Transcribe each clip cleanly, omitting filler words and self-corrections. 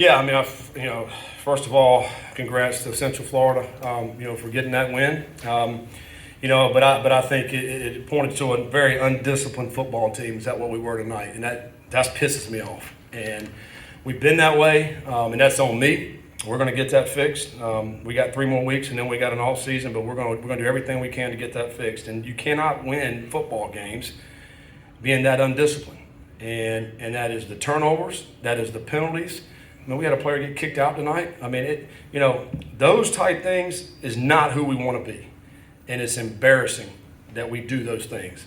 Yeah, I mean, first of all, congrats to Central Florida, for getting that win. But I think it pointed to a very undisciplined football team. Is that what we were tonight? And that pisses me off. And we've been that way, and that's on me. We're going to get that fixed. We got 3 more weeks, and then we got an off season. But we're going to do everything we can to get that fixed. And you cannot win football games being that undisciplined. And that is the turnovers. That is the penalties. I mean, we had a player get kicked out tonight. I mean, those type things is not who we want to be. And it's embarrassing that we do those things.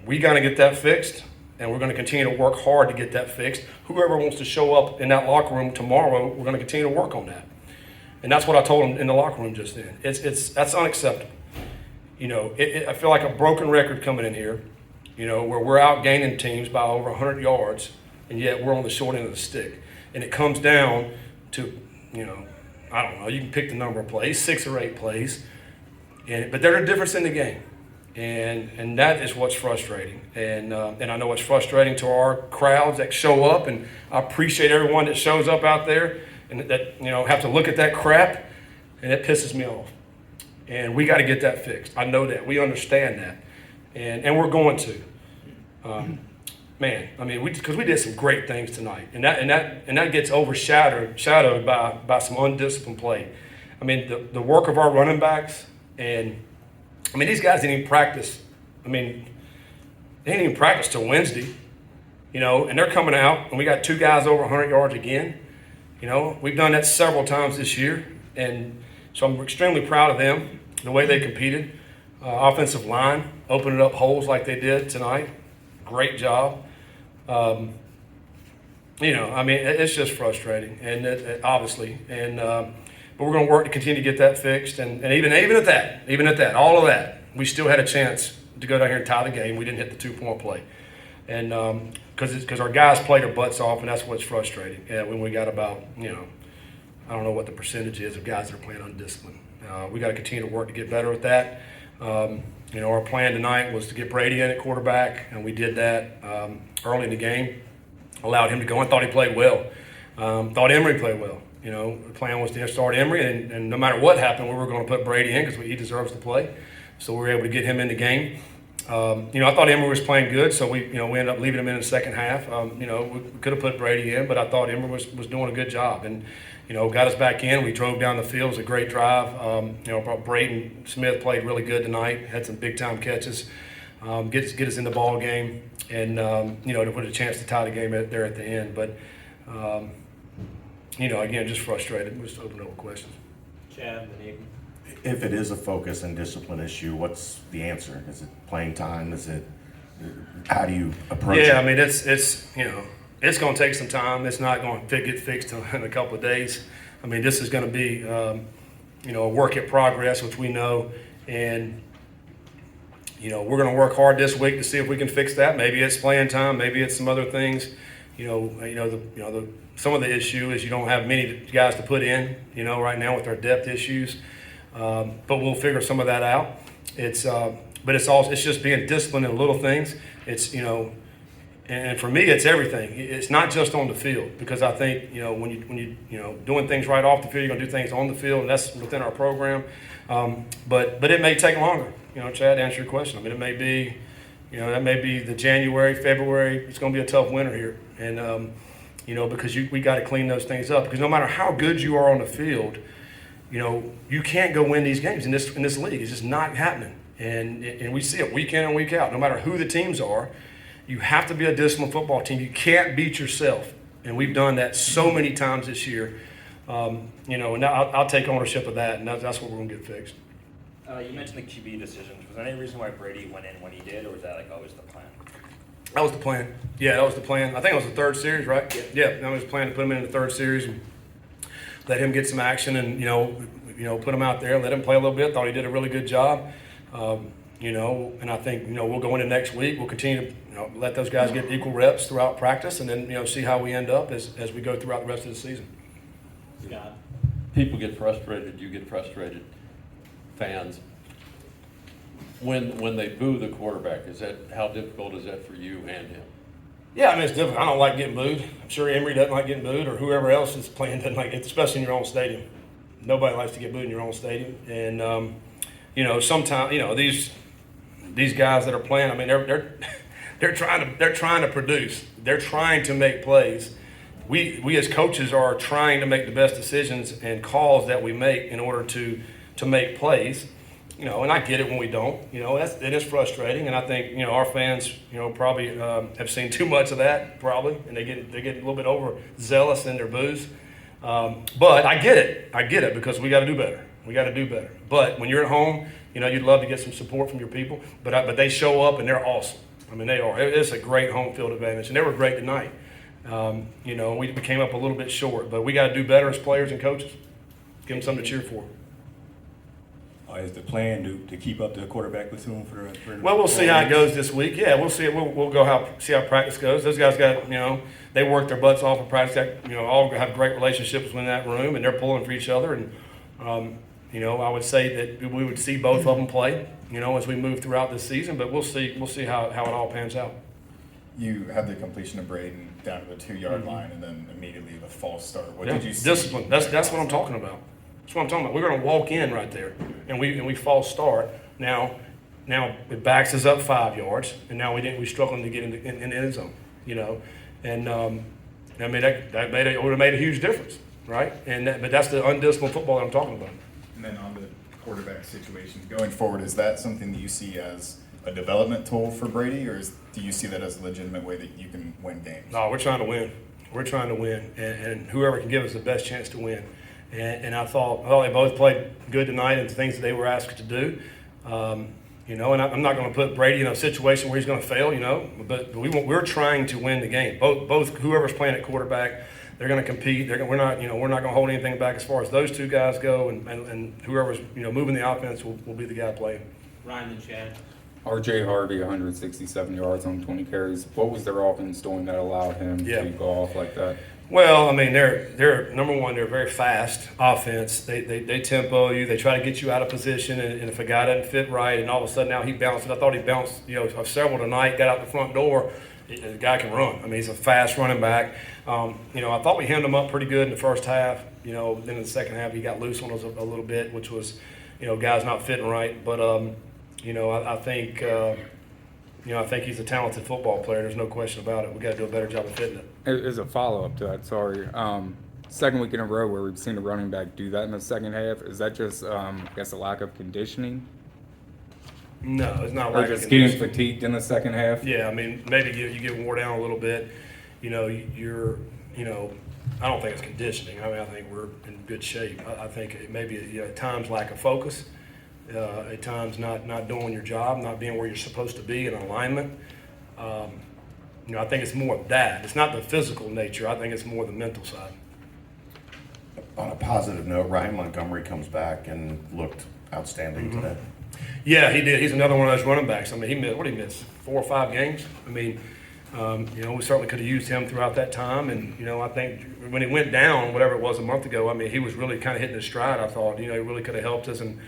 We got to get that fixed, and we're going to continue to work hard to get that fixed. Whoever wants to show up in that locker room tomorrow, we're going to continue to work on that. And that's what I told them in the locker room just then. That's unacceptable. I feel like a broken record coming in here, where we're outgaining teams by over 100 yards, and yet we're on the short end of the stick. And it comes down to, I don't know, you can pick the number of plays, 6 or 8 plays. But there's a difference in the game. And that is what's frustrating. And I know it's frustrating to our crowds that show up. And I appreciate everyone that shows up out there and that, have to look at that crap. And it pisses me off. And we got to get that fixed. I know that. We understand that. And we're going to. Man, I mean, because we did some great things tonight, and that gets overshadowed by some undisciplined play. I mean, the work of our running backs, and I mean, these guys didn't even practice. I mean, they didn't even practice till Wednesday, and they're coming out, and we got 2 guys over 100 yards again. We've done that several times this year, and so I'm extremely proud of them, the way they competed. Offensive line, opening up holes like they did tonight. Great job. I mean, it's just frustrating, and obviously, but we're going to work to continue to get that fixed, and even at that, all of that, we still had a chance to go down here and tie the game. We didn't hit the 2-point play, and because our guys played their butts off, and that's what's frustrating. When we got about, I don't know what the percentage is of guys that are playing undisciplined. We got to continue to work to get better at that. Our plan tonight was to get Brady in at quarterback, and we did that early in the game. Allowed him to go. I thought he played well. Thought Emory played well. The plan was to start Emory, and no matter what happened, we were going to put Brady in because he deserves to play. So we were able to get him in the game. I thought Emory was playing good, so we ended up leaving him in the second half. We could have put Brady in, but I thought Emory was doing a good job, and got us back in. We drove down the field. It was a great drive. Braden Smith played really good tonight. Had some big time catches. Get us in the ball game, and to put a chance to tie the game there at the end. But again, just frustrated. We're just open up with questions. Chad, if it is a focus and discipline issue, what's the answer? Is it playing time? Is it how do you approach it? Yeah, I mean it's going to take some time. It's not going to get fixed in a couple of days. I mean, this is going to be a work in progress, which we know, and we're going to work hard this week to see if we can fix that. Maybe it's playing time. Maybe it's some other things. Some of the issue is you don't have many guys to put in. Right now with our depth issues, but we'll figure some of that out. But it's just being disciplined in little things. It's and for me, it's everything. It's not just on the field, because I think when you doing things right off the field, you're gonna do things on the field, and that's within our program. But it may take longer. Chad, to answer your question. I mean, it may be, that may be the January, February. It's gonna be a tough winter here, and because we got to clean those things up. Because no matter how good you are on the field, you can't go win these games in this league. It's just not happening, and we see it week in and week out. No matter who the teams are. You have to be a disciplined football team. You can't beat yourself, and we've done that so many times this year. And now I'll take ownership of that, and that's what we're going to get fixed. You mentioned the QB decisions. Was there any reason why Brady went in when he did, or was that always the plan? That was the plan. Yeah, that was the plan. I think it was the third series, right? Yeah, that was the plan to put him in the third series and let him get some action, and put him out there and let him play a little bit. Thought he did a really good job. And I think, we'll go into next week. We'll continue to, let those guys get equal reps throughout practice, and then, see how we end up as we go throughout the rest of the season. Scott? People get frustrated. You get frustrated. Fans. When they boo the quarterback, how difficult is that for you and him? Yeah, I mean, it's different. I don't like getting booed. I'm sure Emory doesn't like getting booed, or whoever else is playing doesn't like it, especially in your own stadium. Nobody likes to get booed in your own stadium. And, sometimes, these guys that are playing, I mean, they're trying to produce. They're trying to make plays. We as coaches are trying to make the best decisions and calls that we make in order to make plays. And I get it when we don't. It is frustrating, and I think our fans, probably have seen too much of that, probably, and they get a little bit overzealous in their boos. But I get it because we got to do better. We got to do better. But when you're at home, you'd love to get some support from your people. But they show up and they're awesome. I mean, they are. It's a great home field advantage, and they were great tonight. We came up a little bit short, but we got to do better as players and coaches. Give them something to cheer for. Is the plan to keep up the quarterback platoon for the Well, we'll see how it goes this week. Yeah, we'll see. We'll go see how practice goes. Those guys got they work their butts off in practice. All have great relationships in that room, and they're pulling for each other. And I would say that we would see both of them play. As we move throughout this season, but we'll see how it all pans out. You had the completion of Braden down to the 2-yard line, and then immediately the false start. What did you see? Discipline. That's what I'm talking about. That's what I'm talking about. We're going to walk in right there, and we false start. Now it backs us up 5 yards, and now we struggling to get in the end zone. And I mean that would have made a huge difference, right? But that's the undisciplined football that I'm talking about. And then on the quarterback situations going forward, is that something that you see as a development tool for Brady, or do you see that as a legitimate way that you can win games? No, we're trying to win. We're trying to win, and whoever can give us the best chance to win. And I thought, they both played good tonight and the things that they were asked to do. And I'm not going to put Brady in a situation where he's going to fail, but we're trying to win the game. Both whoever's playing at quarterback, they're going to compete. We're not going to hold anything back as far as those two guys go, and whoever's moving the offense will be the guy playing. Ryan and Chad. R.J. Harvey, 167 yards on 20 carries. What was their offense doing that allowed him to go off like that? Well, I mean, they're number one. They're very fast offense. They tempo you. They try to get you out of position, and if a guy doesn't fit right, and all of a sudden now he bounced. I thought he bounced, several tonight. Got out the front door. The guy can run. I mean, he's a fast running back. I thought we hemmed him up pretty good in the first half. Then in the second half he got loose on us a little bit, which was, guys not fitting right. But I think. I think he's a talented football player. There's no question about it. We got to do a better job of fitting it. As a follow-up to that, sorry. Second week in a row where we've seen the running back do that in the second half. Is that just, I guess, a lack of conditioning? No, it's not Or like just getting fatigued in the second half? Yeah, I mean, maybe you get worn down a little bit. I don't think it's conditioning. I mean, I think we're in good shape. I think it maybe at times lack of focus. At times not doing your job, not being where you're supposed to be in alignment. I think it's more of that. It's not the physical nature. I think it's more the mental side. On a positive note, Ryan Montgomery comes back and looked outstanding today. Yeah, he did. He's another one of those running backs. I mean, he missed 4 or 5 games. I mean, we certainly could have used him throughout that time. And, I think when he went down, whatever it was a month ago, I mean, he was really kind of hitting his stride, I thought. He really could have helped us. And,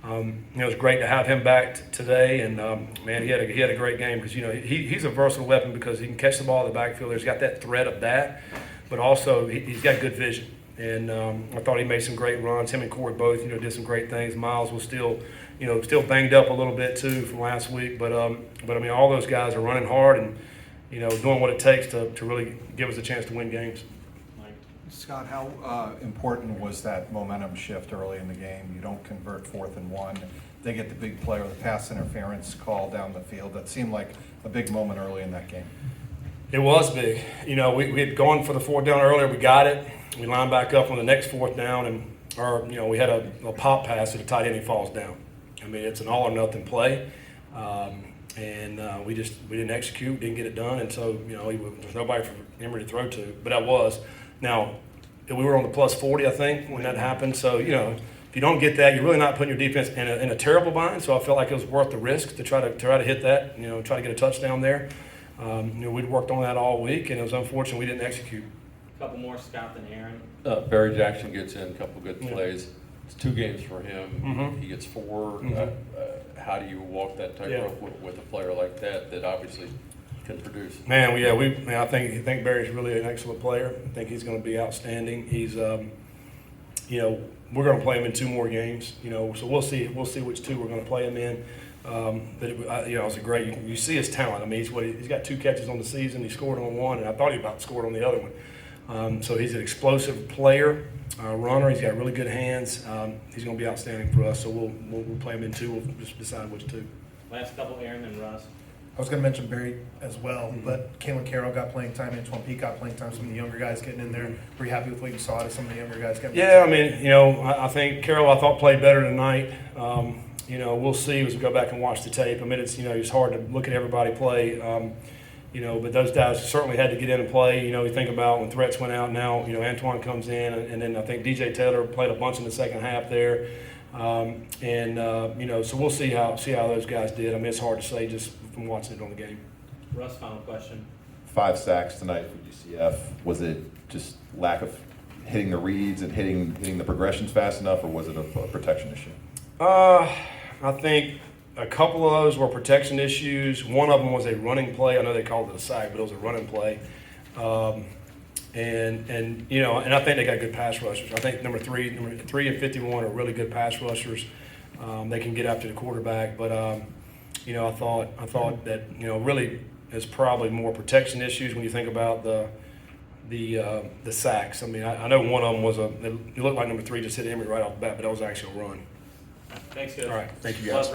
it was great to have him back today. And, man, he had a great game because, he's a versatile weapon because he can catch the ball in the backfield. He's got that threat of that. But also, he's got good vision. And I thought he made some great runs. Him and Corey both, did some great things. Miles was still banged up a little bit too from last week. But I mean, all those guys are running hard and, doing what it takes to really give us a chance to win games. Scott, how important was that momentum shift early in the game? You don't convert 4th and 1. They get the big play or the pass interference call down the field. That seemed like a big moment early in that game. It was big. We had gone for the 4th down earlier. We got it. We lined back up on the next 4th down, and we had a pop pass to the tight end. He falls down. I mean, it's an all or nothing play, and we didn't execute, didn't get it done, and so there's nobody for Emory to throw to. But I was. Now, we were on the plus 40, I think, when that happened. So if you don't get that, you're really not putting your defense in a terrible bind. So I felt like it was worth the risk to try to hit that. Try to get a touchdown there. We'd worked on that all week, and it was unfortunate we didn't execute. A couple more, Scott and Aaron. Barry Jackson gets in a couple good plays. It's 2 games for him. Mm-hmm. He gets 4. How do you walk that tightrope with a player like that obviously can produce. Man, I think Barry's really an excellent player. I think he's going to be outstanding. He's, we're going to play him in 2 more games. So we'll see which 2 we're going to play him in. But it was a great. You see his talent. I mean, he's got 2 catches on the season. He scored on one, and I thought he about scored on the other one. So he's an explosive player, runner. He's got really good hands. He's going to be outstanding for us. So we'll play him in 2. We'll just decide which 2. Last couple, Aaron and Russ. I was going to mention Barry as well, but Kalen Carroll got playing time, Antoine Peake got playing time, some of the younger guys getting in there. Were you happy with what you saw to some of the younger guys getting Yeah, I mean, I think Carroll, I thought, played better tonight. We'll see as we go back and watch the tape. I mean, it's hard to look at everybody play, but those guys certainly had to get in and play. You think about when threats went out now, Antoine comes in, and then I think DJ Taylor played a bunch in the second half there. So we'll see how those guys did. I mean, it's hard to say just from watching it on the game. Russ, final question. 5 sacks tonight for UCF. Was it just lack of hitting the reads and hitting the progressions fast enough, or was it a protection issue? I think a couple of those were protection issues. One of them was a running play. I know they called it a sack, but it was a running play. And I think they got good pass rushers. I think number 3 and 51 are really good pass rushers. They can get after the quarterback, but I thought that really is probably more protection issues when you think about the sacks. I mean, I know one of them was it looked like number 3 just hit Emery right off the bat, but that was actually a run. Thanks, guys. All right, thank you guys.